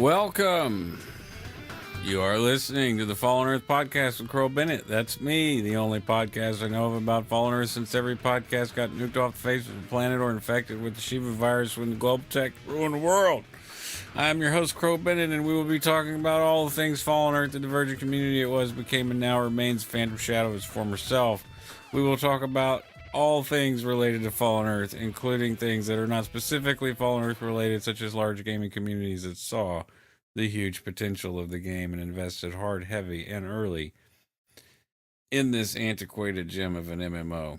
Welcome. You are listening to the Fallen Earth podcast with Bennett. That's me, the only podcast I know of about Fallen Earth since every podcast got nuked off the face of the planet or infected with the Shiva virus when the global tech ruined the world. I'm your host, Bennett, and we will be talking about all the things Fallen Earth, the divergent community it was, became, and now remains a phantom shadow of its former self. We will talk about all things related to Fallen Earth, including things that are not specifically Fallen Earth related, such as large gaming communities that saw the huge potential of the game and invested hard, heavy, and early in this antiquated gem of an MMO.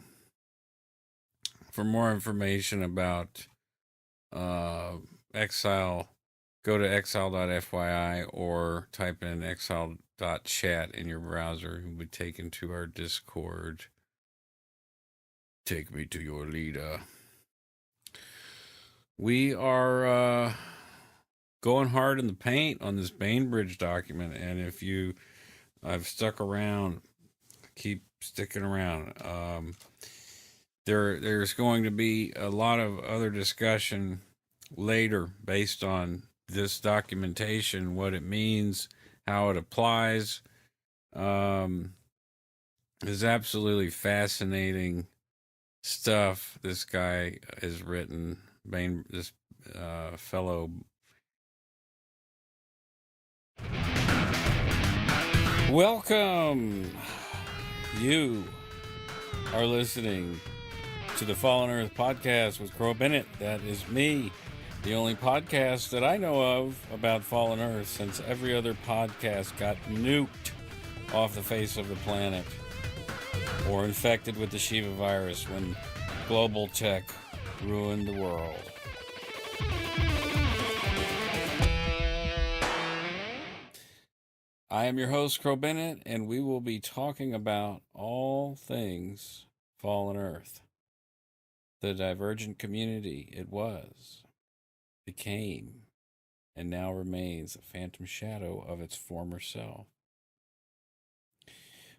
For more information about Exile, go to exile.fyi or type in exile.chat in your browser. You'll be taken to our Discord. Take me to your leader. We are going hard in the paint on this Bainbridge document, and if I've stuck around, keep sticking around. There's going to be a lot of other discussion later based on this documentation, what it means, how it applies. Is absolutely fascinating stuff this guy has written. This fellow. Welcome. You are listening to the Fallen Earth podcast with Bennett. That is me, the only podcast that I know of about Fallen Earth since every other podcast got nuked off the face of the planet or infected with the Shiva virus when global tech ruined the world. I am your host, Bennett, and we will be talking about all things Fallen Earth. The divergent community it was, became, and now remains a phantom shadow of its former self.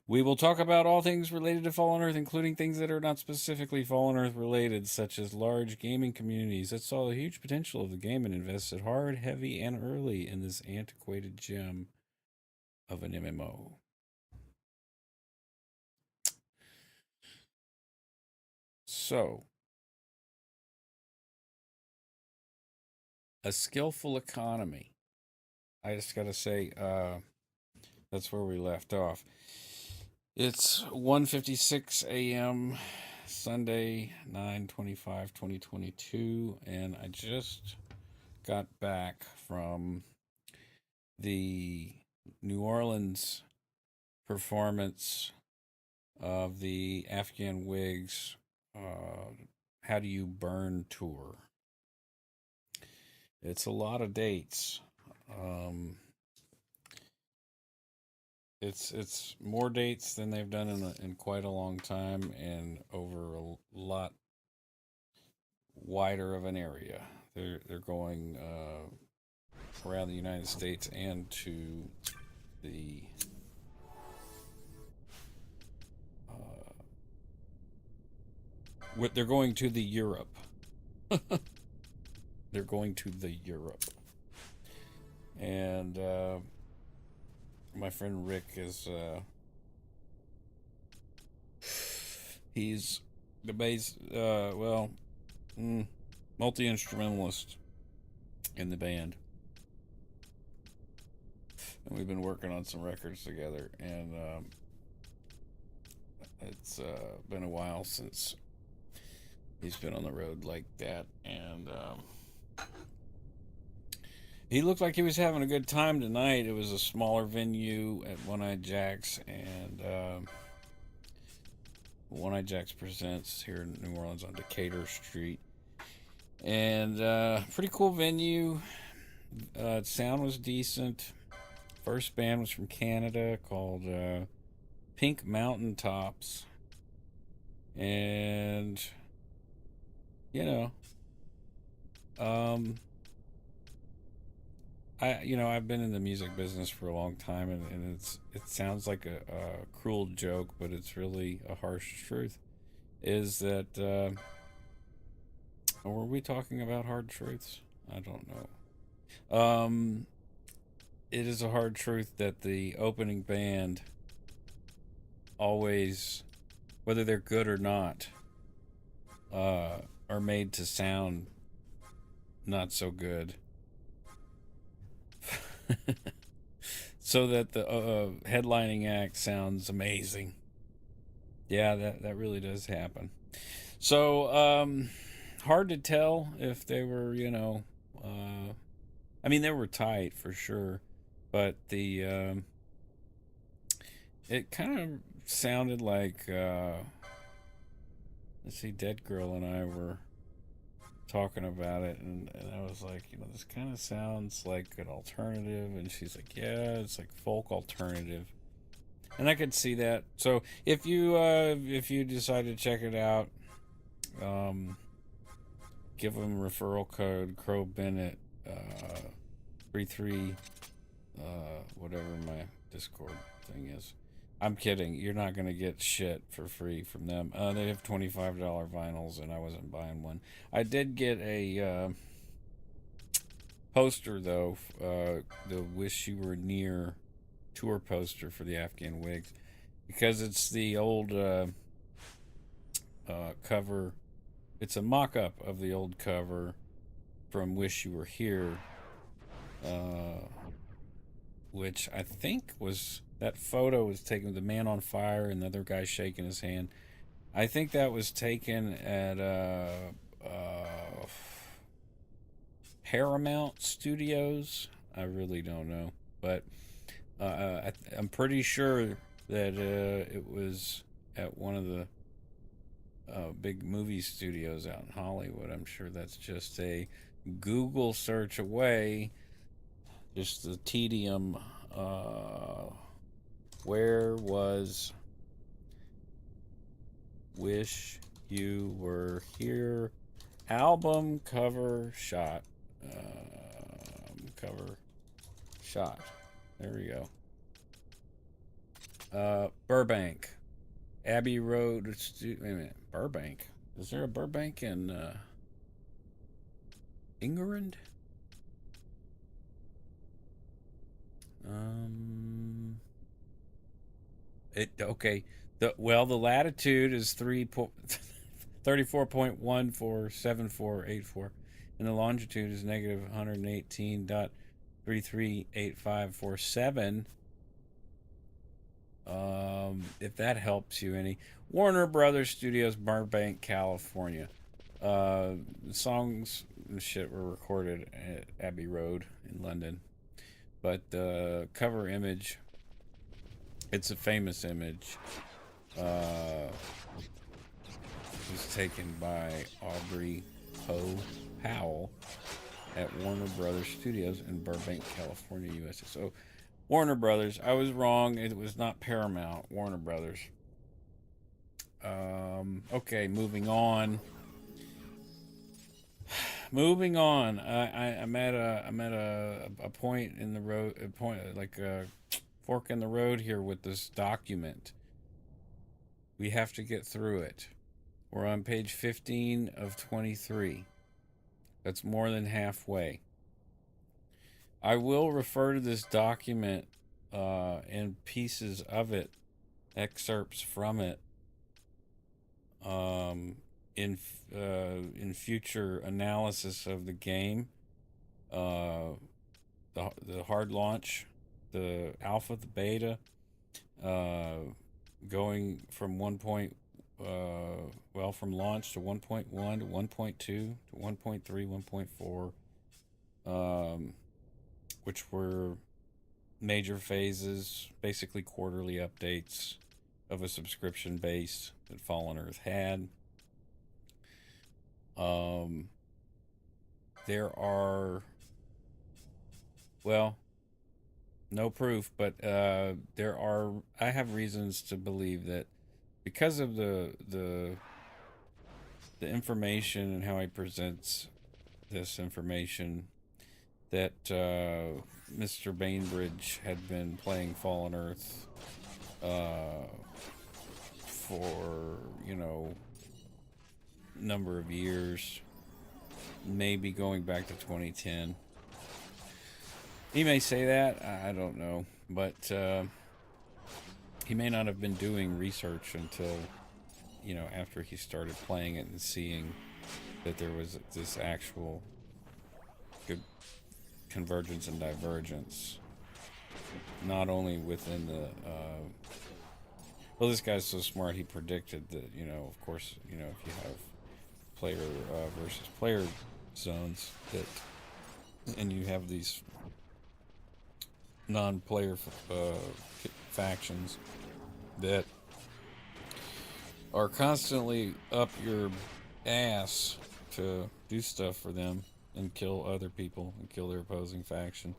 We will talk about all things related to Fallen Earth, including things that are not specifically Fallen Earth related, such as large gaming communities that saw the huge potential of the game and invested hard, heavy, and early in this antiquated gem of an MMO. So, a skillful economy. I just got to say, that's where we left off. It's 1:56 a.m. Sunday, 9/25/2022, and I just got back from the New Orleans performance of the Afghan Wigs How Do You Burn tour. It's a lot of dates. It's more dates than they've done in quite a long time and over a lot wider of an area. They're going around the United States and to the they're going to the Europe. They're going to the Europe. And my friend Rick is he's the bass multi-instrumentalist in the band, and we've been working on some records together, and it's been a while since he's been on the road like that, and he looked like he was having a good time tonight. It was a smaller venue at One-Eyed Jack's, and One-Eyed Jack's presents here in New Orleans on Decatur Street. And pretty cool venue. Sound was decent. First band was from Canada called Pink Mountain Tops. And, I've been in the music business for a long time, and it sounds like a cruel joke, but it's really a harsh truth. Is that, or were we talking about hard truths? I don't know. it is a hard truth that the opening band always, whether they're good or not, are made to sound not so good. So that the headlining act sounds amazing. Yeah, that really does happen. So, hard to tell if they were, I mean, they were tight for sure, but it kind of sounded like, let's see, Dead Girl and I were talking about it, and I was like, this kind of sounds like an alternative, and she's like, yeah, it's like folk alternative, and I could see that. So if you decide to check it out, give them referral code Crow Bennett 33 whatever my Discord thing is. I'm kidding. You're not going to get shit for free from them. They have $25 vinyls, and I wasn't buying one. I did get a poster, though, the Wish You Were Near tour poster for the Afghan Wigs, because it's the old cover. It's a mock-up of the old cover from Wish You Were Here, which I think was... That photo was taken with the man on fire and the other guy shaking his hand. I think that was taken at Paramount Studios. I really don't know, but I'm pretty sure that it was at one of the big movie studios out in Hollywood. I'm sure that's just a Google search away. Just the tedium. Where was Wish You Were Here album cover shot? Cover shot. There we go. Burbank. Abbey Road. Wait a minute. Burbank. Is there a Burbank in England? Okay. The latitude is 34.147484, and the longitude is negative 118.338547. If that helps you any. Warner Brothers Studios, Burbank, California. Songs and shit were recorded at Abbey Road in London, but the cover image, it's a famous image. It was taken by Aubrey Powell at Warner Brothers Studios in Burbank, California, USA. So, Warner Brothers. I was wrong. It was not Paramount. Warner Brothers. Okay, moving on. Moving on. I'm at a point in the road. A point like a fork in the road here with this document. We have to get through it. We're on page 15 of 23. That's more than halfway. I will refer to this document and pieces of it, excerpts from it, in future analysis of the game, the hard launch, the alpha, the beta, going from from launch to 1.1 to 1.2 to 1.3, 1.4, which were major phases, basically quarterly updates of a subscription base that Fallen Earth had. There are, no proof, but I have reasons to believe that because of the information and how he presents this information, that Mr. Bainbridge had been playing Fallen Earth for, number of years, maybe going back to 2010. He may say that. I don't know. But he may not have been doing research until, after he started playing it and seeing that there was this actual good convergence and divergence, not only within the. Well, this guy's so smart. He predicted that, of course, if you have player versus player zones that, and you have these non-player factions that are constantly up your ass to do stuff for them and kill other people and kill their opposing faction,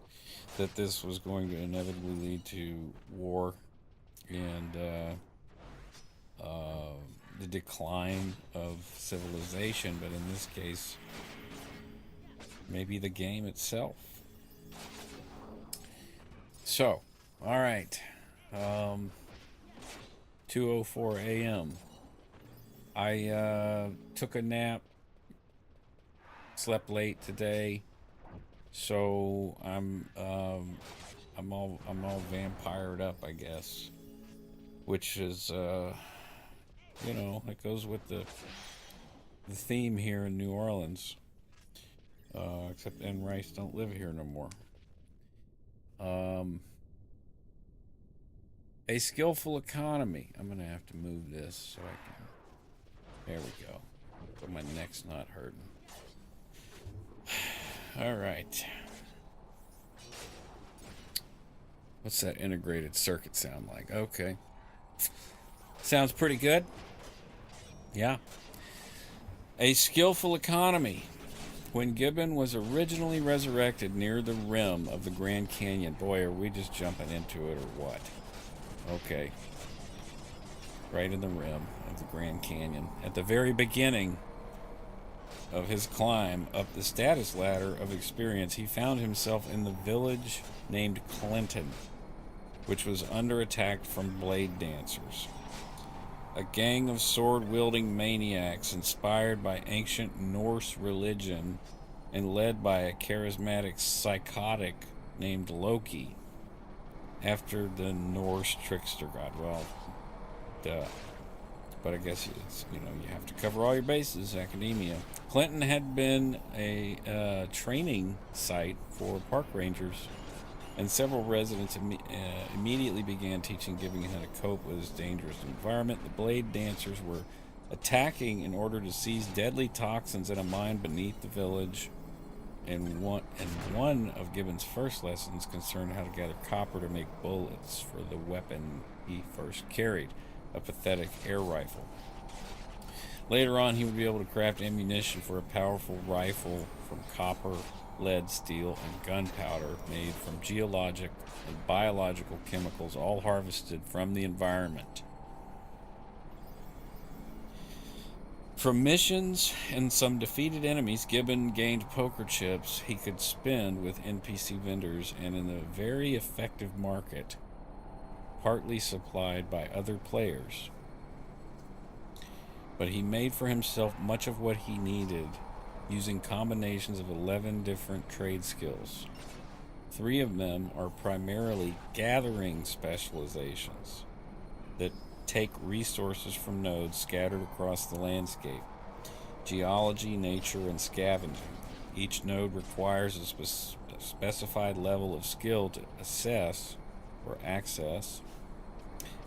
that this was going to inevitably lead to war and the decline of civilization, but in this case, maybe the game itself. So, all right, 2:04 a.m. I took a nap, slept late today, so I'm all vampired up, I guess, which is it goes with the theme here in New Orleans. Except N. Rice don't live here no more. A skillful economy. I'm gonna have to move this so I can. There we go. So my neck's not hurting. All right. What's that integrated circuit sound like? Okay. Sounds pretty good. Yeah. A skillful economy. When Gibbon was originally resurrected near the rim of the Grand Canyon. Boy, are we just jumping into it or what? Okay. Right in the rim of the Grand Canyon. At the very beginning of his climb up the status ladder of experience, he found himself in the village named Clinton, which was under attack from blade dancers. A gang of sword-wielding maniacs inspired by ancient Norse religion and led by a charismatic psychotic named Loki, after the Norse trickster god. Well, duh. But I guess it's, you have to cover all your bases, academia. Clinton had been a training site for park rangers, and several residents immediately began teaching Gibbon how to cope with his dangerous environment. The blade dancers were attacking in order to seize deadly toxins in a mine beneath the village, and one of Gibbon's first lessons concerned how to gather copper to make bullets for the weapon he first carried, a pathetic air rifle. Later on, he would be able to craft ammunition for a powerful rifle from copper, lead, steel, and gunpowder made from geologic and biological chemicals, all harvested from the environment. From missions and some defeated enemies, Gibbon gained poker chips he could spend with NPC vendors and in a very effective market, partly supplied by other players. But he made for himself much of what he needed using combinations of 11 different trade skills. 3 of them are primarily gathering specializations that take resources from nodes scattered across the landscape: geology, nature, and scavenging. Each node requires a specified level of skill to assess or access,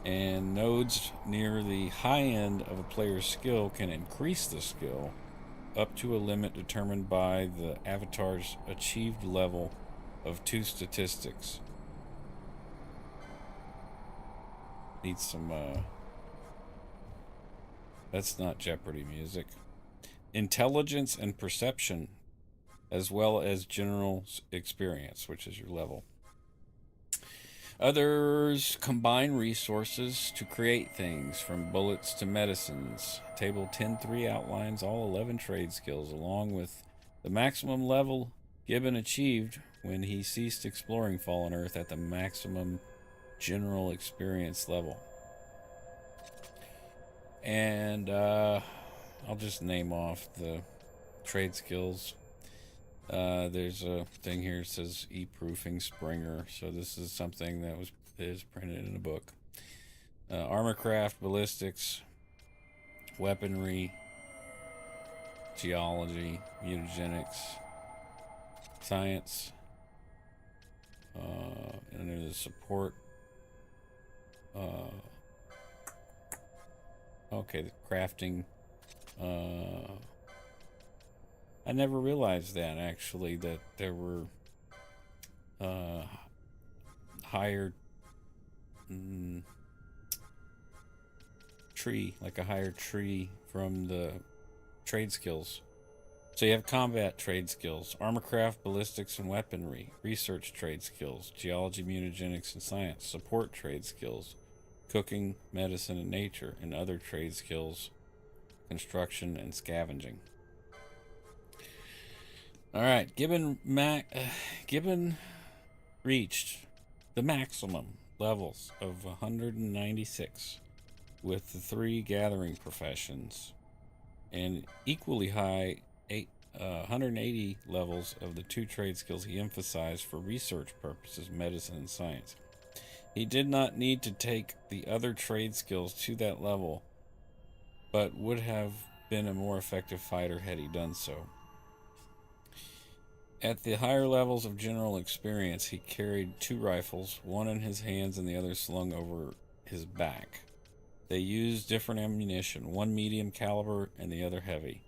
and nodes near the high end of a player's skill can increase the skill up to a limit determined by the avatar's achieved level of 2 statistics. Need some, that's not Jeopardy music. Intelligence and perception, as well as general experience, which is your level. Others combine resources to create things, from bullets to medicines. Table 10.3 outlines all 11 trade skills, along with the maximum level Gibbon achieved when he ceased exploring Fallen Earth at the maximum general experience level. And I'll just name off the trade skills. There's a thing here that says e-proofing Springer. So this is something that is printed in a book. Armorcraft, ballistics, weaponry, geology, mutagenics, science, and there's a support. Okay, the crafting. I never realized that actually, that there were higher tree, like a higher tree from the trade skills. So you have combat trade skills, armorcraft, ballistics, and weaponry, research trade skills, geology, mutagenics, and science, support trade skills, cooking, medicine, and nature, and other trade skills, construction, and scavenging. All right, Gibbon reached the maximum levels of 196 with the 3 gathering professions, and equally high 180 levels of the 2 trade skills he emphasized for research purposes, medicine and science. He did not need to take the other trade skills to that level, but would have been a more effective fighter had he done so. At the higher levels of general experience, he carried 2 rifles, one in his hands and the other slung over his back. They used different ammunition, one medium caliber and the other heavy,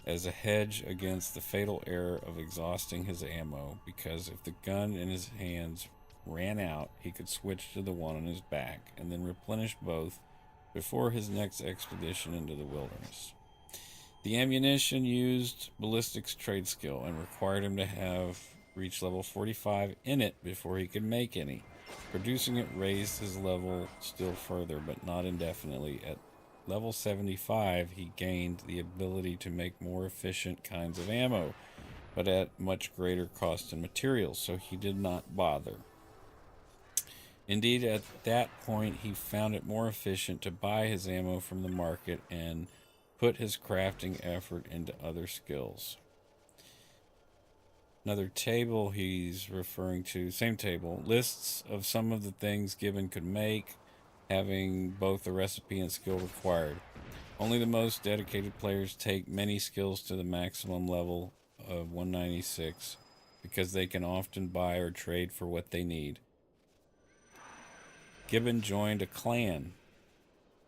as a hedge against the fatal error of exhausting his ammo, because if the gun in his hands ran out, he could switch to the one on his back and then replenish both before his next expedition into the wilderness. The ammunition used ballistics trade skill and required him to have reached level 45 in it before he could make any. Producing it raised his level still further, but not indefinitely. At level 75, he gained the ability to make more efficient kinds of ammo, but at much greater cost in materials, so he did not bother. Indeed, at that point, he found it more efficient to buy his ammo from the market and put his crafting effort into other skills. Another table he's referring to, same table, lists of some of the things Gibbon could make, having both the recipe and skill required. Only the most dedicated players take many skills to the maximum level of 196 because they can often buy or trade for what they need. Gibbon joined a clan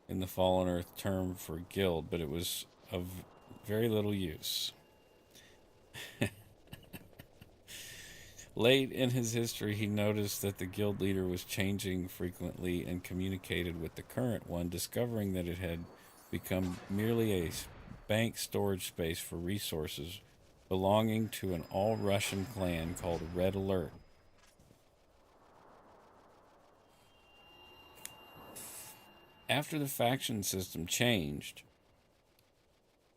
in the Fallen Earth term for guild, but it was of very little use. Late in his history, he noticed that the guild leader was changing frequently and communicated with the current one, discovering that it had become merely a bank storage space for resources belonging to an all-Russian clan called Red Alert. After the faction system changed,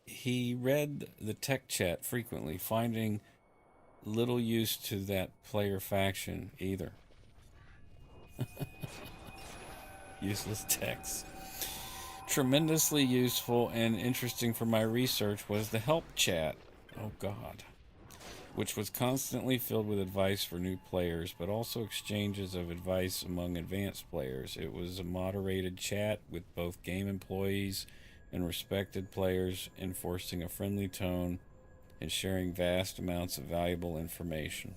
he read the tech chat frequently, finding little use to that player faction either. Useless text. Tremendously useful and interesting for my research was the help chat. Oh God. Which was constantly filled with advice for new players, but also exchanges of advice among advanced players. It was a moderated chat with both game employees and respected players, enforcing a friendly tone and sharing vast amounts of valuable information.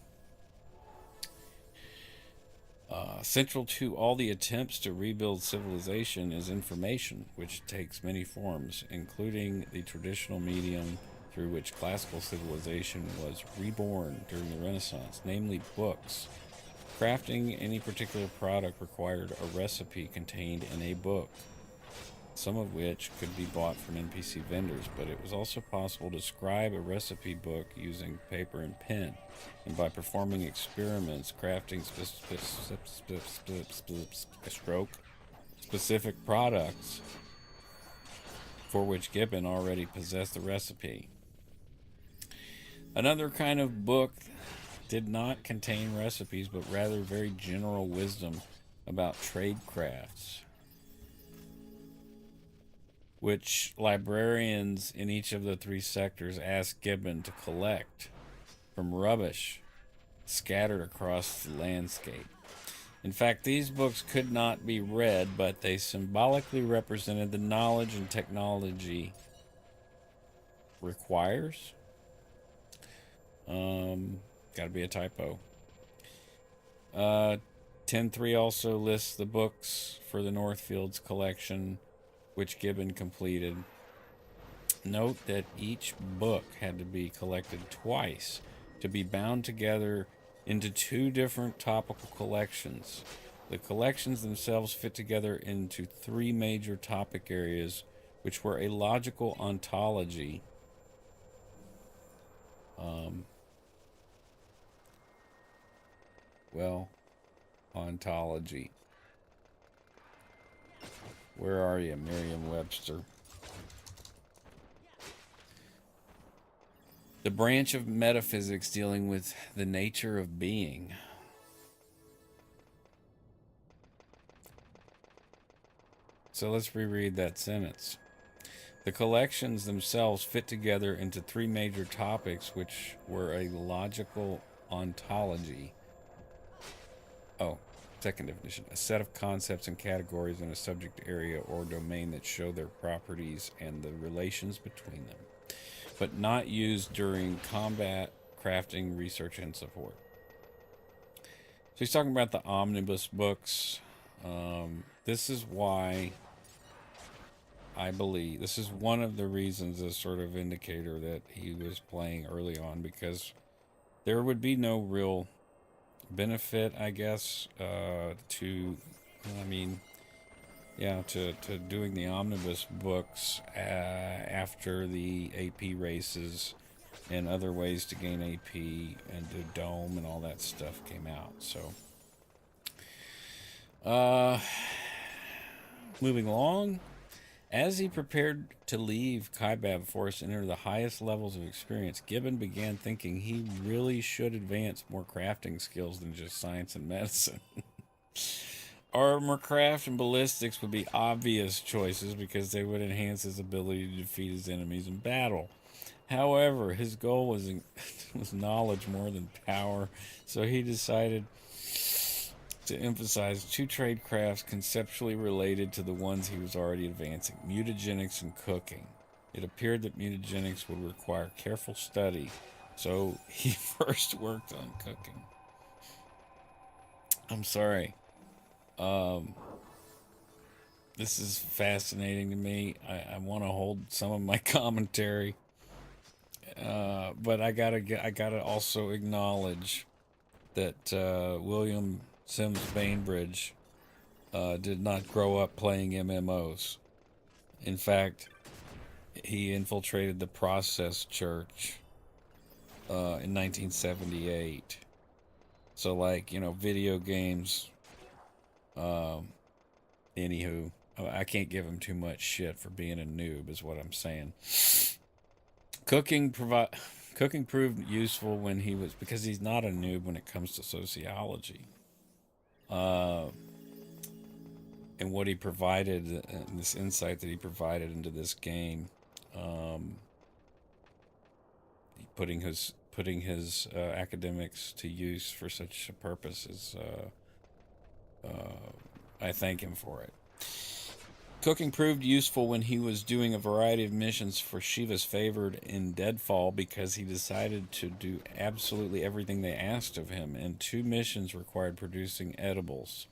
Central to all the attempts to rebuild civilization is information, which takes many forms, including the traditional medium through which classical civilization was reborn during the Renaissance, namely books. Crafting any particular product required a recipe contained in a book, some of which could be bought from NPC vendors, but it was also possible to scribe a recipe book using paper and pen, and by performing experiments, crafting specific products for which Gibbon already possessed the recipe. Another kind of book did not contain recipes, but rather very general wisdom about trade crafts, which librarians in each of the 3 sectors asked Gibbon to collect. from rubbish scattered across the landscape. In fact, these books could not be read, but they symbolically represented the knowledge and technology requires. Gotta be a typo. 10.3 also lists the books for the Northfields collection, which Gibbon completed. Note that each book had to be collected twice to be bound together into two different topical collections. The collections themselves fit together into three major topic areas, which were a logical ontology, ontology. Where are you, Merriam-Webster? The branch of metaphysics dealing with the nature of being. So let's reread that sentence. The collections themselves fit together into three major topics, which were a logical ontology. Second definition. A set of concepts and categories in a subject area or domain that show their properties and the relations between them, but not used during combat, crafting, research, and support. So he's talking about the omnibus books. This is why I believe, this is one of the reasons, a sort of indicator that he was playing early on, because there would be no real benefit, I guess, to doing the omnibus books after the AP races and other ways to gain AP and do Dome and all that stuff came out. So, moving along. As he prepared to leave Kaibab Forest and enter the highest levels of experience, Gibbon began thinking he really should advance more crafting skills than just science and medicine. Armorcraft and ballistics would be obvious choices because they would enhance his ability to defeat his enemies in battle. However, his goal was knowledge more than power, so he decided to emphasize two trade crafts conceptually related to the ones he was already advancing, mutagenics and cooking. It appeared that mutagenics would require careful study, so he first worked on cooking. I'm sorry. This is fascinating to me. I want to hold some of my commentary, but I gotta also acknowledge that William Sims Bainbridge did not grow up playing MMOs. In fact, he infiltrated the Process Church in 1978. So, video games. Anywho, I can't give him too much shit for being a noob, is what I'm saying. Cooking proved useful when he was, because he's not a noob when it comes to sociology. And what he provided, this insight that he provided into this game, putting his academics to use for such a purpose is, I thank him for it. Cooking proved useful when he was doing a variety of missions for Shiva's favored in Deadfall, because he decided to do absolutely everything they asked of him, and 2 missions required producing edibles.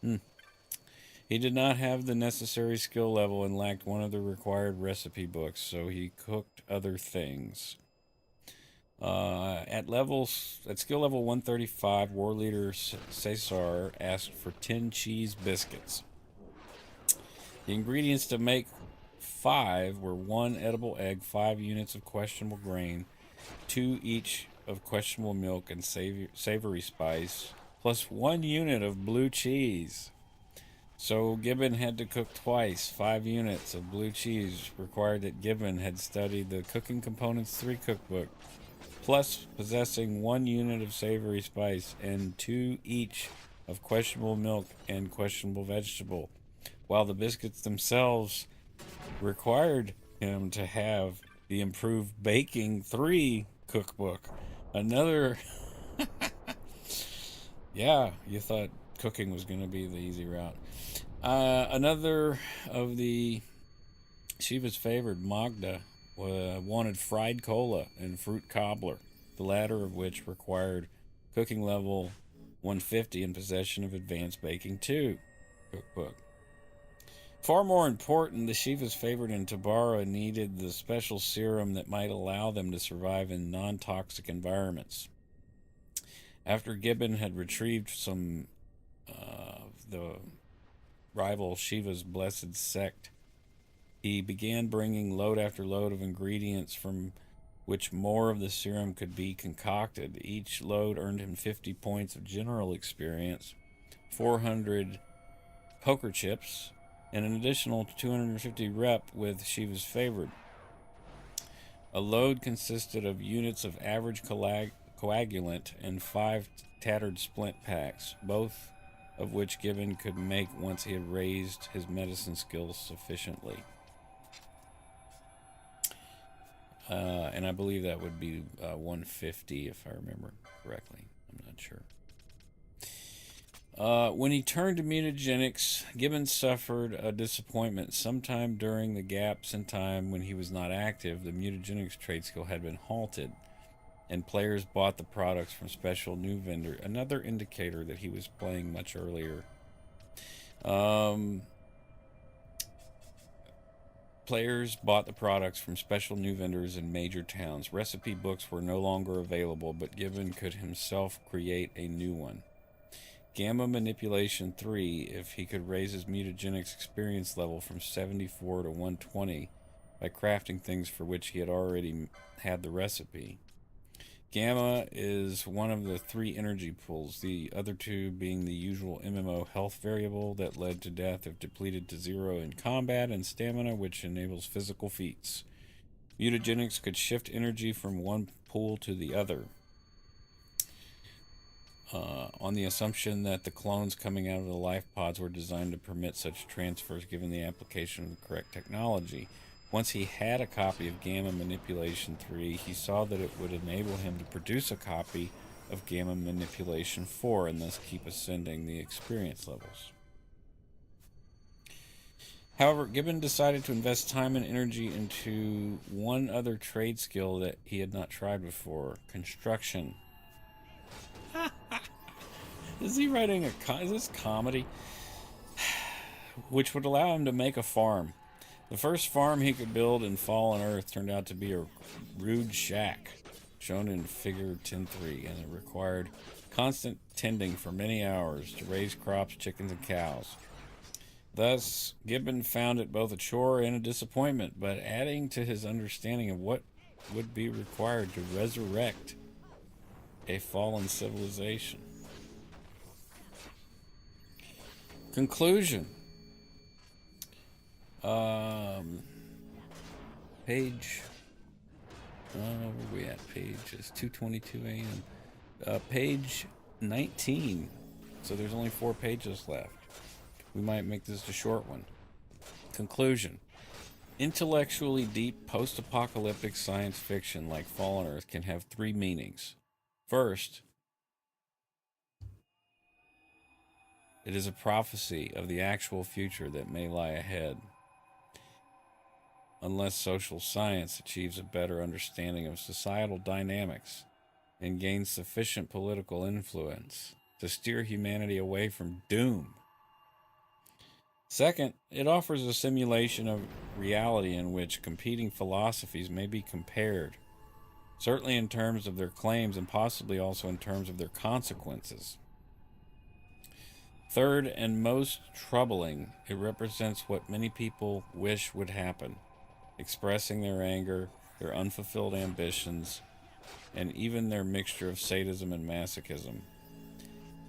He did not have the necessary skill level and lacked one of the required recipe books, so he cooked other things. At skill level 135, War Leader Cesar asked for 10 cheese biscuits. The ingredients to make 5 were 1 edible egg, 5 units of questionable grain, 2 each of questionable milk and savory spice, plus 1 unit of blue cheese. So Gibbon had to cook twice. 5 units of blue cheese required that Gibbon had studied the Cooking Components 3 cookbook, plus possessing 1 unit of savory spice and 2 each of questionable milk and questionable vegetable, while the biscuits themselves required him to have the Improved Baking 3 cookbook, Another. Yeah, you thought cooking was going to be the easy route. Another of the Shiva's favored, Magda, wanted fried cola and fruit cobbler, the latter of which required cooking level 150 and possession of advanced baking 2 cookbook. Far more important, the Shiva's favorite in Tabara needed the special serum that might allow them to survive in non-toxic environments. After Gibbon had retrieved some the rival Shiva's blessed sect, he began bringing load after load of ingredients from which more of the serum could be concocted. Each load earned him 50 points of general experience, 400 poker chips, and an additional 250 rep with Shiva's favorite. A load consisted of units of average coagulant and 5 tattered splint packs, both of which Gibbon could make once he had raised his medicine skills sufficiently. And I believe that would be 150 if I remember correctly. I'm not sure. When he turned to mutagenics, Gibbon suffered a disappointment. Sometime during the gaps in time when he was not active, the mutagenics trade skill had been halted, and players bought the products from special new vendor. Another indicator that he was playing much earlier. Players bought the products from special new vendors in major towns. Recipe books were no longer available, but Gibbon could himself create a new one. Gamma Manipulation 3, if he could raise his mutagenics experience level from 74 to 120 by crafting things for which he had already had the recipe. Gamma is one of the 3 energy pools, the other 2 being the usual MMO health variable that led to death if depleted to 0 in combat, and stamina, which enables physical feats. Mutagenics could shift energy from one pool to the other, on the assumption that the clones coming out of the life pods were designed to permit such transfers given the application of the correct technology. Once he had a copy of Gamma Manipulation 3, he saw that it would enable him to produce a copy of Gamma Manipulation 4 and thus keep ascending the experience levels. However, Gibbon decided to invest time and energy into one other trade skill that he had not tried before: construction. Is he writing is this comedy? Which would allow him to make a farm. The first farm he could build in Fallen Earth turned out to be a rude shack, shown in Figure 10.3, and it required constant tending for many hours to raise crops, chickens, and cows. Thus, Gibbon found it both a chore and a disappointment, but adding to his understanding of what would be required to resurrect a fallen civilization. Conclusion. Page. Where are we at? Page is 2:22 a.m. Page 19. So there's only 4 pages left. We might make this a short one. Conclusion. Intellectually deep post-apocalyptic science fiction like Fallen Earth can have 3 meanings. First, it is a prophecy of the actual future that may lie ahead, unless social science achieves a better understanding of societal dynamics and gains sufficient political influence to steer humanity away from doom. Second, it offers a simulation of reality in which competing philosophies may be compared, certainly in terms of their claims and possibly also in terms of their consequences. Third, and most troubling, it represents what many people wish would happen, expressing their anger, their unfulfilled ambitions, and even their mixture of sadism and masochism.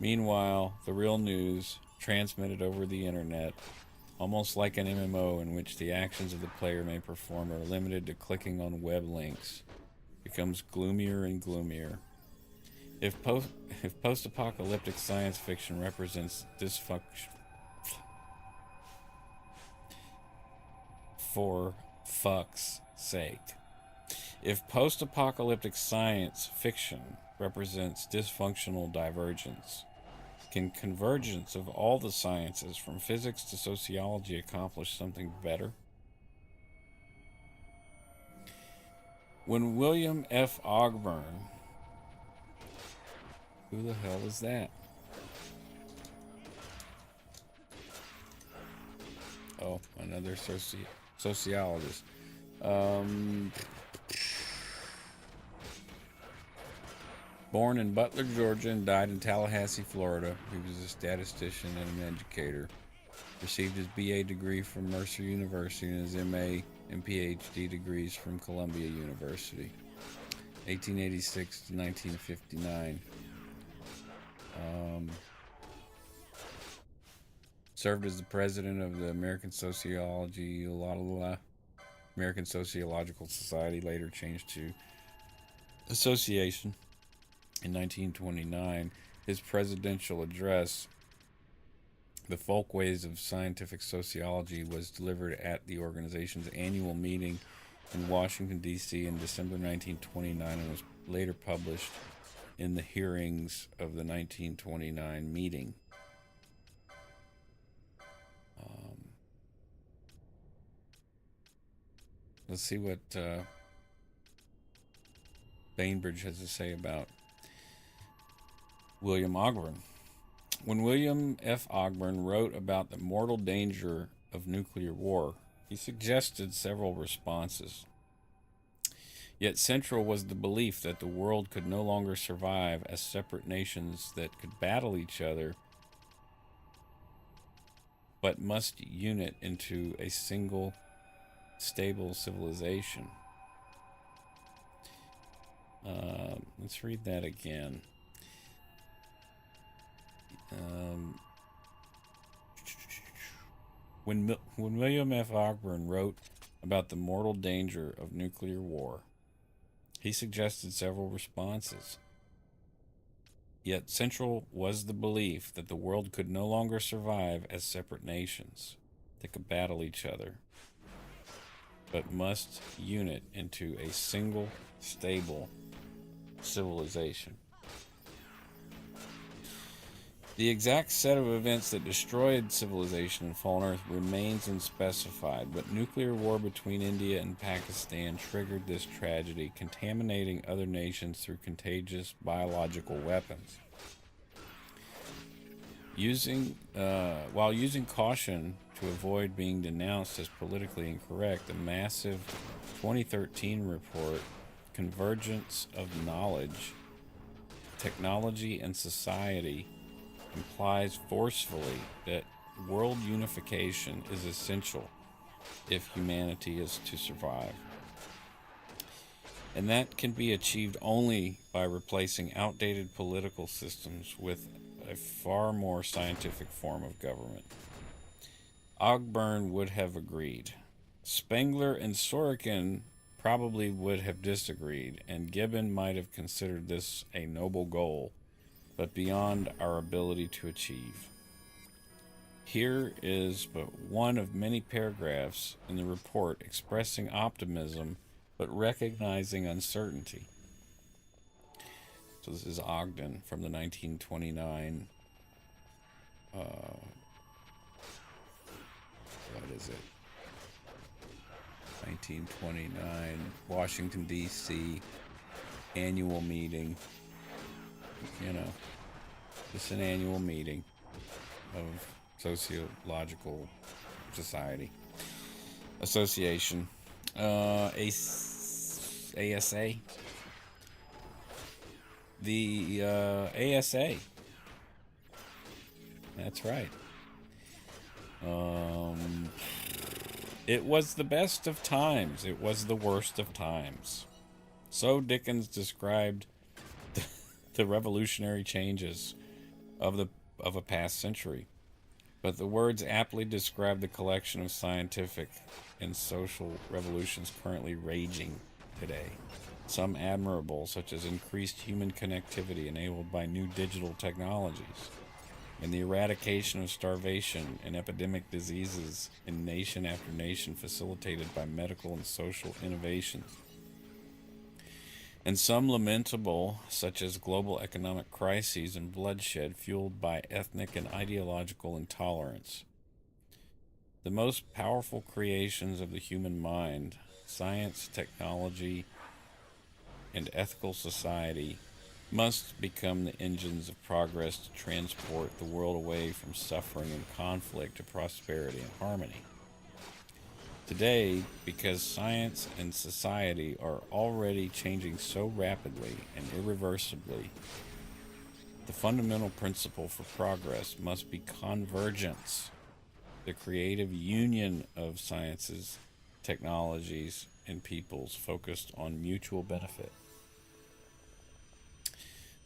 Meanwhile, the real news, transmitted over the internet, almost like an MMO in which the actions of the player may perform are limited to clicking on web links, becomes gloomier and gloomier. If post-apocalyptic science fiction represents dysfunction for fuck's sake. If post-apocalyptic science fiction represents dysfunctional divergence, can convergence of all the sciences, from physics to sociology, accomplish something better? When William F. Ogburn, who the hell is that? Oh, another sociologist. Born in Butler, Georgia, and died in Tallahassee, Florida. He was a statistician and an educator. Received his BA degree from Mercer University and his MA and PhD degrees from Columbia University. 1886 to 1959. Served as the president of the American Sociological Society, later changed to Association in 1929. His presidential address, The Folkways of Scientific Sociology, was delivered at the organization's annual meeting in Washington, D.C. in December 1929 and was later published in the hearings of the 1929 meeting. Let's see what Bainbridge has to say about William Ogburn. When William F. Ogburn wrote about the mortal danger of nuclear war, he suggested several responses. Yet central was the belief that the world could no longer survive as separate nations that could battle each other, but must unite into a single stable civilization. Let's read that again. When William F. Ogburn wrote about the mortal danger of nuclear war, he suggested several responses. Yet central was the belief that the world could no longer survive as separate nations that could battle each other, but must unite into a single, stable civilization. The exact set of events that destroyed civilization and fallen Earth remains unspecified, but nuclear war between India and Pakistan triggered this tragedy, contaminating other nations through contagious biological weapons. While using caution to avoid being denounced as politically incorrect, the massive 2013 report, Convergence of Knowledge, Technology and Society, implies forcefully that world unification is essential if humanity is to survive. And that can be achieved only by replacing outdated political systems with a far more scientific form of government. Ogburn would have agreed. Spengler and Sorokin probably would have disagreed, and Gibbon might have considered this a noble goal, but beyond our ability to achieve. Here is but one of many paragraphs in the report expressing optimism but recognizing uncertainty. So this is Ogden from the 1929, what is it? 1929 Washington, D.C. annual meeting. It's an annual meeting of Sociological Society Association, ASA. The ASA. That's right. It was the best of times. It was the worst of times. So Dickens described the revolutionary changes of a past century. But the words aptly describe the collection of scientific and social revolutions currently raging today. Some admirable, such as increased human connectivity enabled by new digital technologies, and the eradication of starvation and epidemic diseases in nation after nation facilitated by medical and social innovations. and some lamentable, such as global economic crises and bloodshed fueled by ethnic and ideological intolerance. The most powerful creations of the human mind, science, technology, and ethical society, must become the engines of progress to transport the world away from suffering and conflict to prosperity and harmony. Today, because science and society are already changing so rapidly and irreversibly, the fundamental principle for progress must be convergence, the creative union of sciences, technologies, and peoples focused on mutual benefit.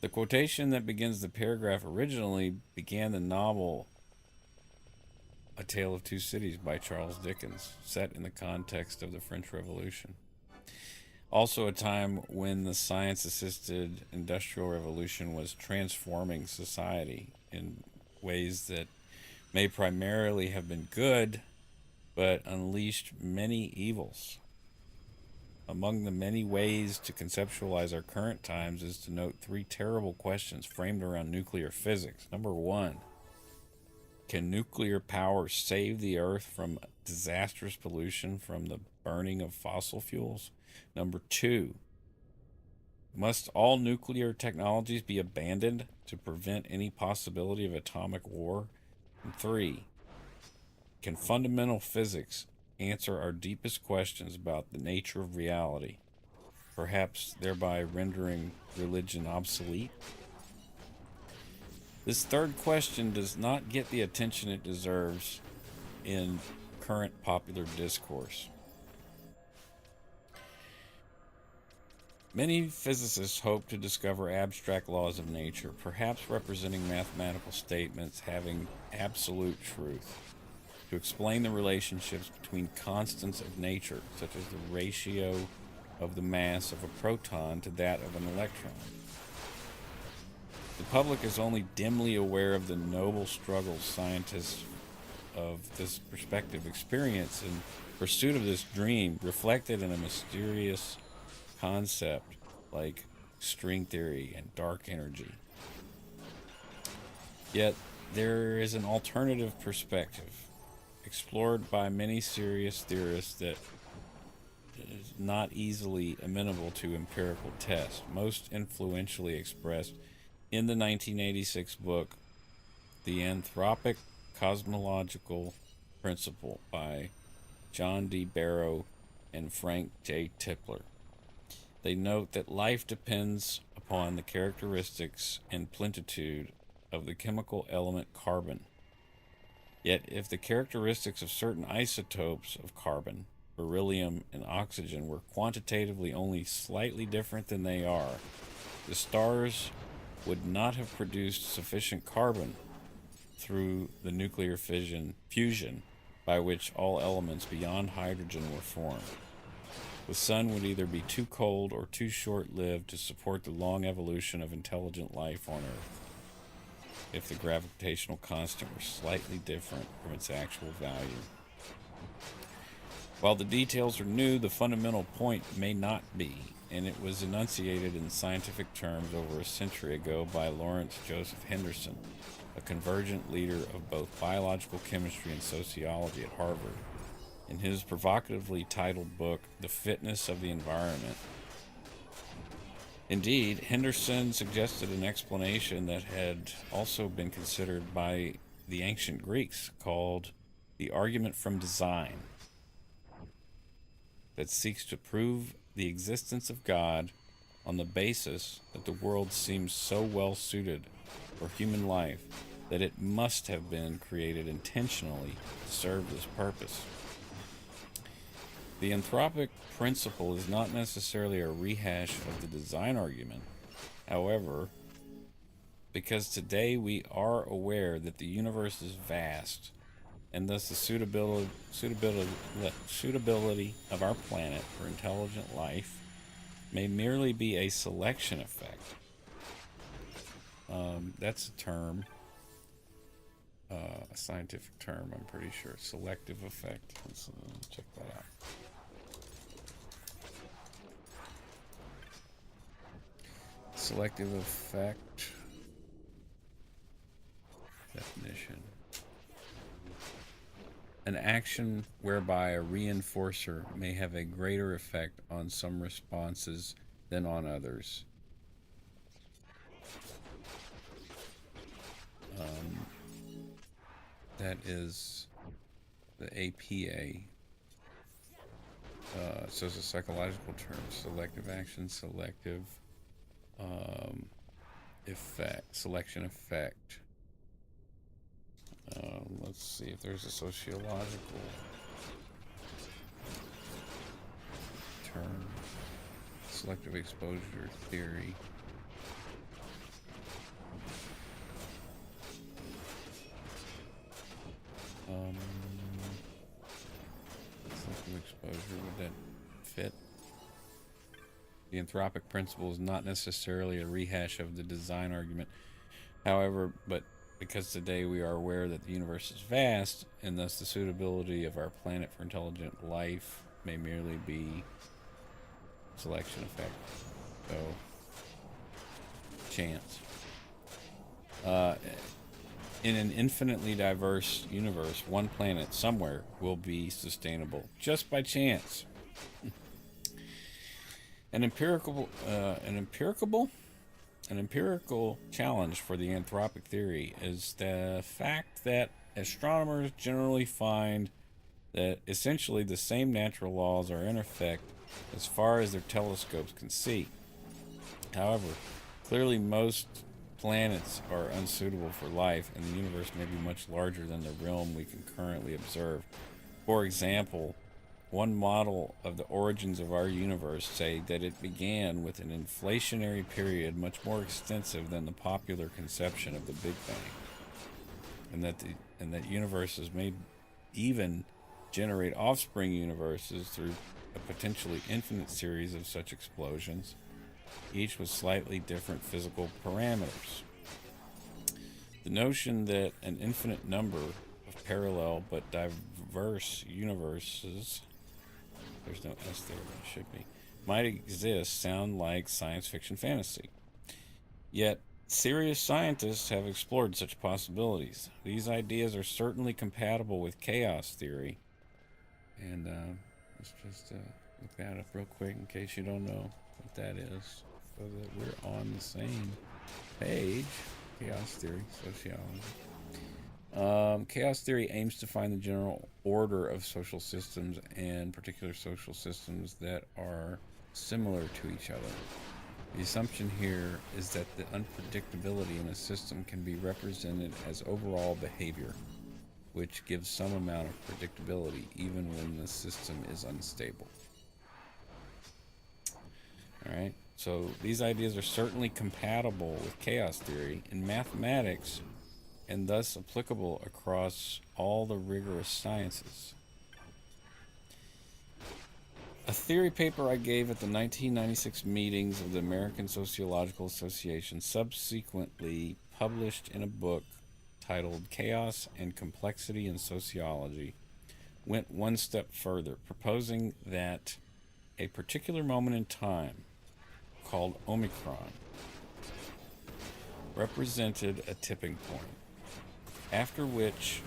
The quotation that begins the paragraph originally began the novel A Tale of Two Cities by Charles Dickens, set in the context of the French Revolution. Also, a time when the science assisted industrial revolution was transforming society in ways that may primarily have been good, but unleashed many evils. Among the many ways to conceptualize our current times is to note three terrible questions framed around nuclear physics. Number one, can nuclear power save the Earth from disastrous pollution from the burning of fossil fuels? Number two, must all nuclear technologies be abandoned to prevent any possibility of atomic war? And three, can fundamental physics answer our deepest questions about the nature of reality, perhaps thereby rendering religion obsolete? This third question does not get the attention it deserves in current popular discourse. Many physicists hope to discover abstract laws of nature, perhaps representing mathematical statements having absolute truth, to explain the relationships between constants of nature, such as the ratio of the mass of a proton to that of an electron. The public is only dimly aware of the noble struggles scientists of this perspective experience in pursuit of this dream, reflected in a mysterious concept like string theory and dark energy. Yet there is an alternative perspective, explored by many serious theorists, that is not easily amenable to empirical tests, most influentially expressed in the 1986 book, The Anthropic Cosmological Principle by John D. Barrow and Frank J. Tipler. They note that life depends upon the characteristics and plenitude of the chemical element carbon. Yet, if the characteristics of certain isotopes of carbon, beryllium, and oxygen were quantitatively only slightly different than they are, the stars would not have produced sufficient carbon through the nuclear fusion by which all elements beyond hydrogen were formed. The sun would either be too cold or too short-lived to support the long evolution of intelligent life on Earth, if the gravitational constant were slightly different from its actual value. While the details are new, the fundamental point may not be, and it was enunciated in scientific terms over a century ago by Lawrence Joseph Henderson, a convergent leader of both biological chemistry and sociology at Harvard, in his provocatively titled book, The Fitness of the Environment. Indeed, Henderson suggested an explanation that had also been considered by the ancient Greeks, called the argument from design, that seeks to prove the existence of God on the basis that the world seems so well suited for human life that it must have been created intentionally to serve this purpose. The anthropic principle is not necessarily a rehash of the design argument. However, because today we are aware that the universe is vast, and thus the suitability of our planet for intelligent life may merely be a selection effect. That's a term, a scientific term, I'm pretty sure. Selective effect. Let's check that out. Selective effect. Definition. An action whereby a reinforcer may have a greater effect on some responses than on others. That is the APA. So it's a psychological term. Selective action, selective effect, selection effect. Let's see if there's a sociological term. Selective exposure theory. Selective exposure, would that fit? The anthropic principle is not necessarily a rehash of the design argument. However, because today we are aware that the universe is vast, and thus the suitability of our planet for intelligent life may merely be selection effect. So, chance. In an infinitely diverse universe, one planet somewhere will be sustainable just by chance. An empirical challenge for the anthropic theory is the fact that astronomers generally find that essentially the same natural laws are in effect as far as their telescopes can see. However, clearly most planets are unsuitable for life, and the universe may be much larger than the realm we can currently observe. For example, one model of the origins of our universe say that it began with an inflationary period much more extensive than the popular conception of the Big Bang, and that universes may even generate offspring universes through a potentially infinite series of such explosions, each with slightly different physical parameters. The notion that an infinite number of parallel but diverse universes, there's no S there, but it should be, might exist sound like science fiction fantasy. Yet, serious scientists have explored such possibilities. These ideas are certainly compatible with chaos theory. And let's just look that up real quick in case you don't know what that is, so that we're on the same page. Chaos theory, sociology. Chaos theory aims to find the general order of social systems and particular social systems that are similar to each other. The assumption here is that the unpredictability in a system can be represented as overall behavior, which gives some amount of predictability even when the system is unstable. Alright, so these ideas are certainly compatible with chaos theory in mathematics and thus applicable across all the rigorous sciences. A theory paper I gave at the 1996 meetings of the American Sociological Association, subsequently published in a book titled Chaos and Complexity in Sociology, went one step further, proposing that a particular moment in time, called Omicron, represented a tipping point, after which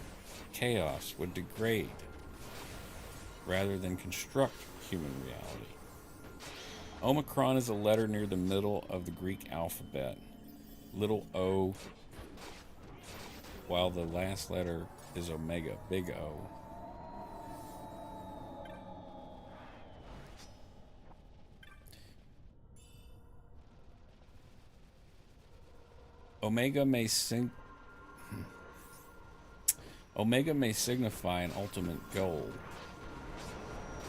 chaos would degrade rather than construct human reality. Omicron is a letter near the middle of the Greek alphabet, little o, while the last letter is omega, big O. Omega may signify an ultimate goal.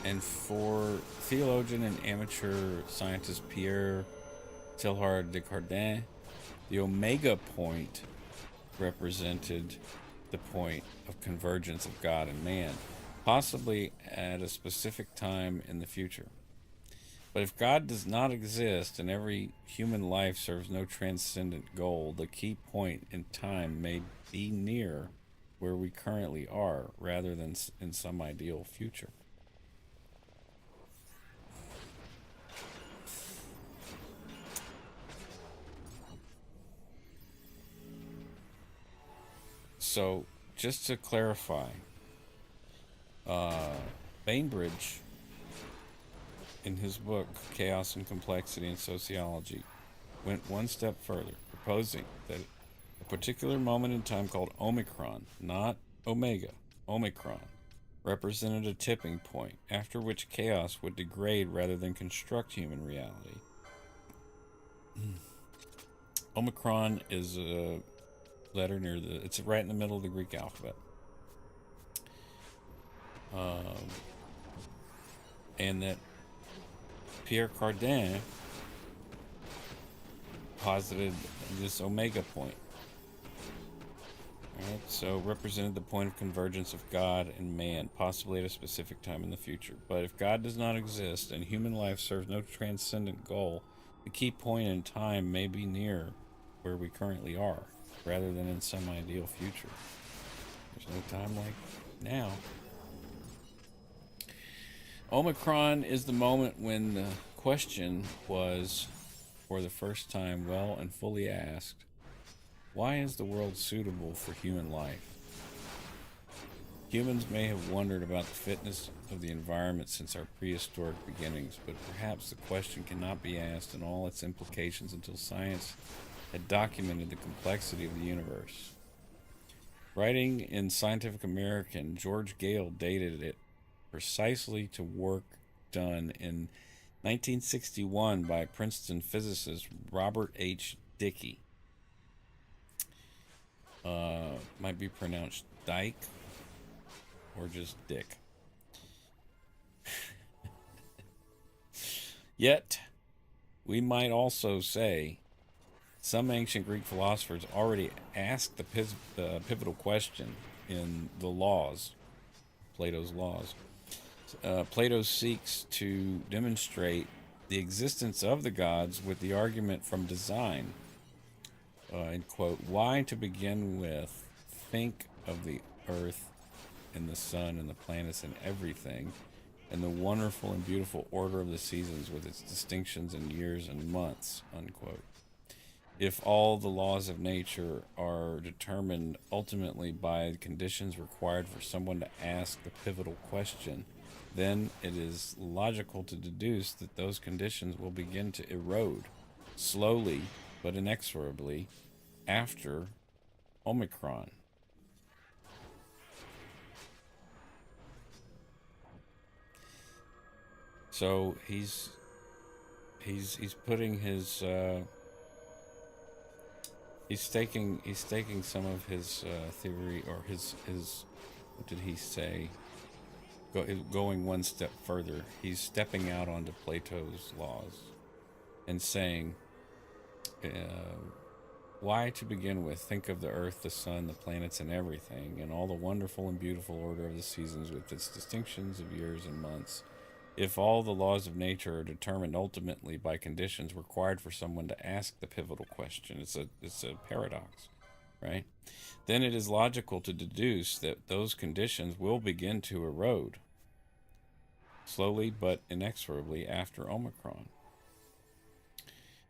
And for theologian and amateur scientist Pierre Teilhard de Chardin, the omega point represented the point of convergence of God and man, possibly at a specific time in the future. But if God does not exist and every human life serves no transcendent goal, the key point in time may be near where we currently are rather than in some ideal future. So, just to clarify, Bainbridge, in his book Chaos and Complexity in Sociology, went one step further, proposing that a particular moment in time called Omicron, not Omega, Omicron, represented a tipping point after which chaos would degrade rather than construct human reality. Omicron is a letter it's right in the middle of the Greek alphabet. And that Pierre Cardin posited this omega point. Alright, so represented the point of convergence of God and man, possibly at a specific time in the future. But if God does not exist and human life serves no transcendent goal, the key point in time may be near where we currently are, rather than in some ideal future. There's no time like now. Omicron is the moment when the question was, for the first time, well and fully asked, why is the world suitable for human life? Humans may have wondered about the fitness of the environment since our prehistoric beginnings, but perhaps the question cannot be asked in all its implications until science had documented the complexity of the universe. Writing in Scientific American, George Gale dated it precisely to work done in 1961 by Princeton physicist Robert H. Dickey. Might be pronounced Dyke or just Dick. Yet, we might also say some ancient Greek philosophers already asked the pivotal question in the Laws, Plato's Laws. Plato seeks to demonstrate the existence of the gods with the argument from design. And quote, why to begin with think of the earth and the sun and the planets and everything, and the wonderful and beautiful order of the seasons with its distinctions in years and months, unquote. If all the laws of nature are determined ultimately by conditions required for someone to ask the pivotal question, then it is logical to deduce that those conditions will begin to erode, slowly but inexorably, after Omicron. So he's putting his he's staking some of his theory, or his what did he say? Going one step further, he's stepping out onto Plato's laws and saying, why to begin with think of the earth, the sun, the planets, and everything, and all the wonderful and beautiful order of the seasons with its distinctions of years and months, if all the laws of nature are determined ultimately by conditions required for someone to ask the pivotal question? It's a paradox, right? Then it is logical to deduce that those conditions will begin to erode, slowly but inexorably, after Omicron.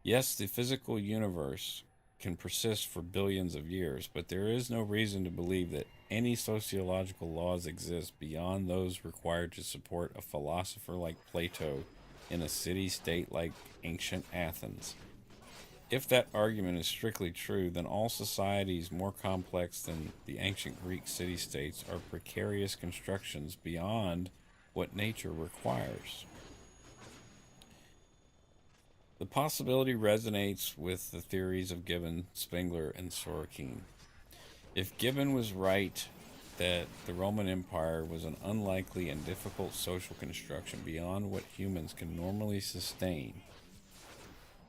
Yes, the physical universe can persist for billions of years, but there is no reason to believe that any sociological laws exist beyond those required to support a philosopher like Plato in a city-state like ancient Athens. If that argument is strictly true, then all societies more complex than the ancient Greek city-states are precarious constructions beyond what nature requires. The possibility resonates with the theories of Gibbon, Spengler, and Sorokin. If Gibbon was right that the Roman Empire was an unlikely and difficult social construction beyond what humans can normally sustain,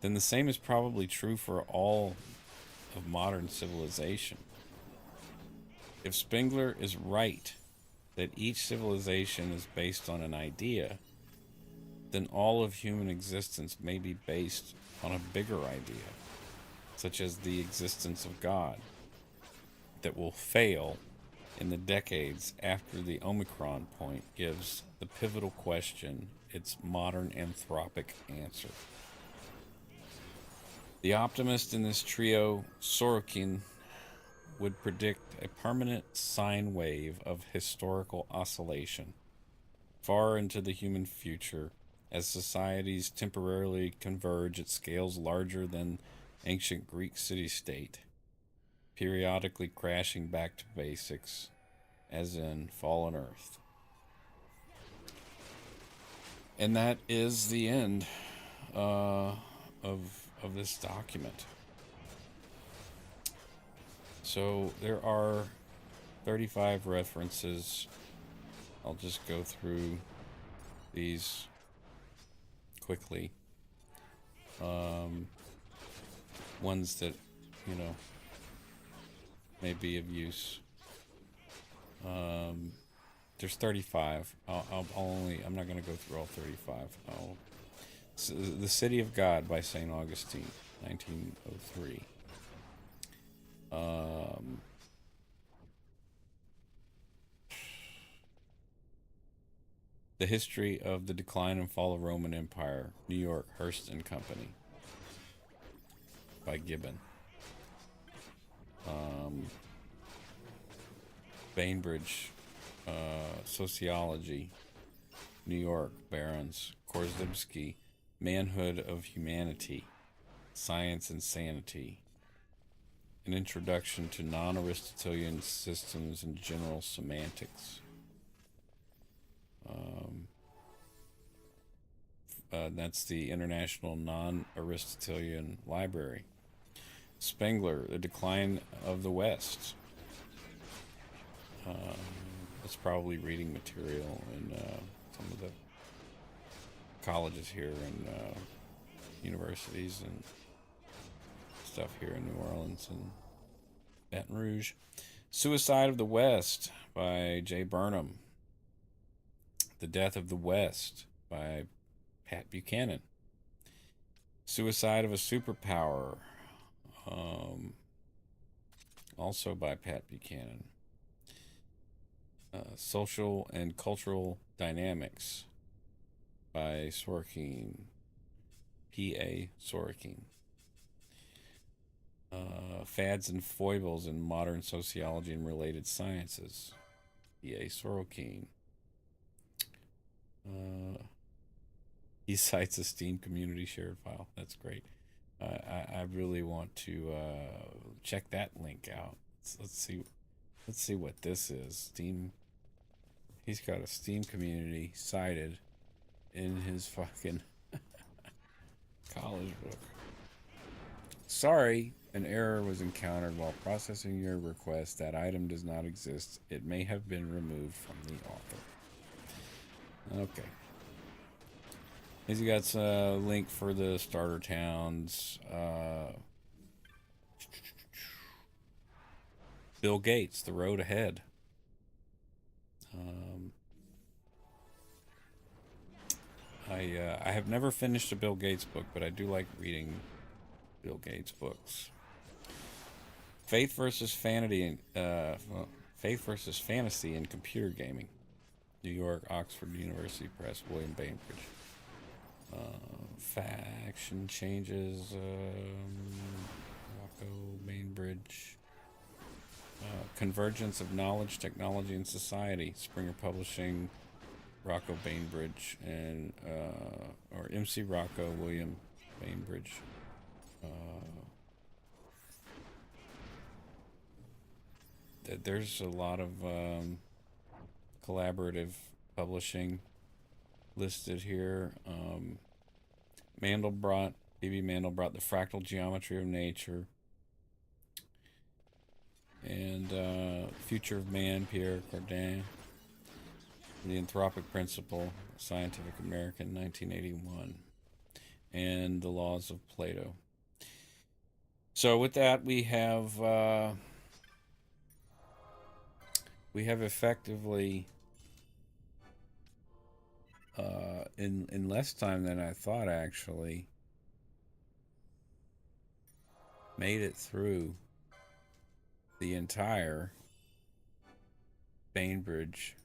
then the same is probably true for all of modern civilization. If Spengler is right that each civilization is based on an idea, then all of human existence may be based on a bigger idea, such as the existence of God, that will fail in the decades after the Omicron point gives the pivotal question its modern anthropic answer. The optimist in this trio, Sorokin, would predict a permanent sine wave of historical oscillation far into the human future as societies temporarily converge at scales larger than ancient Greek city state, periodically crashing back to basics, as in fallen Earth. And that is the end of this document. So there are 35 references. I'll just go through these quickly. Ones that, may be of use. There's 35. I'm not going to go through all 35. The City of God by St. Augustine, 1903. The History of the Decline and Fall of Roman Empire, New York, Hearst and Company, by Gibbon. Bainbridge, Sociology, New York, Barron's, Korzybski, Manhood of Humanity, Science and Sanity, An Introduction to Non-Aristotelian Systems and General Semantics. That's the International Non-Aristotelian Library. Spengler, The Decline of the West. That's probably reading material in some of the colleges here and universities and stuff here in New Orleans and Baton Rouge. Suicide of the West by J. Burnham. The Death of the West by Pat Buchanan. Suicide of a Superpower, also by Pat Buchanan. Social and Cultural Dynamics by Sorkin, P.A. Sorkin. Fads and Foibles in Modern Sociology and Related Sciences, P.A. Sorkin. He cites a Steam community shared file. That's great. I really want to check that link out. Let's see what this is. Steam. He's got a Steam community cited in his fucking college book. Sorry, an error was encountered while processing your request. That item does not exist. It may have been removed from the author. Okay. He's got a link for the starter towns. Bill Gates, The Road Ahead. I have never finished a Bill Gates book, but I do like reading Bill Gates books. Faith versus Fantasy in Computer Gaming. New York, Oxford University Press, William Bainbridge. Faction Changes, Rocco Bainbridge. Convergence of Knowledge, Technology, and Society, Springer Publishing, Rocco Bainbridge, and or MC Rocco, William Bainbridge. There's a lot of collaborative publishing listed here. Mandelbrot, B.B. Mandelbrot, The Fractal Geometry of Nature, and Future of Man, Pierre Cardin, The Anthropic Principle, Scientific American, 1981, and The Laws of Plato. So with that, we have effectively in less time than I thought, actually, made it through the entire Bainbridge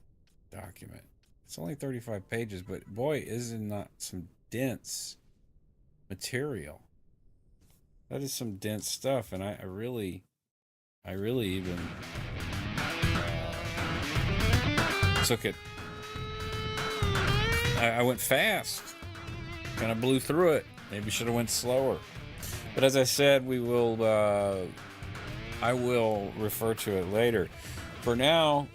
document. It's only 35 pages, but boy, isn't that some dense material. That is some dense stuff, and I really I really even took it. I went fast. Kind of blew through it. Maybe should have went slower. But as I said, I will refer to it later. For now,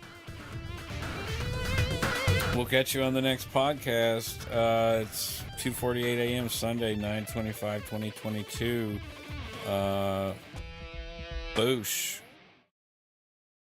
we'll catch you on the next podcast. It's 2:48 a.m. Sunday, 9/25/2022. Boosh.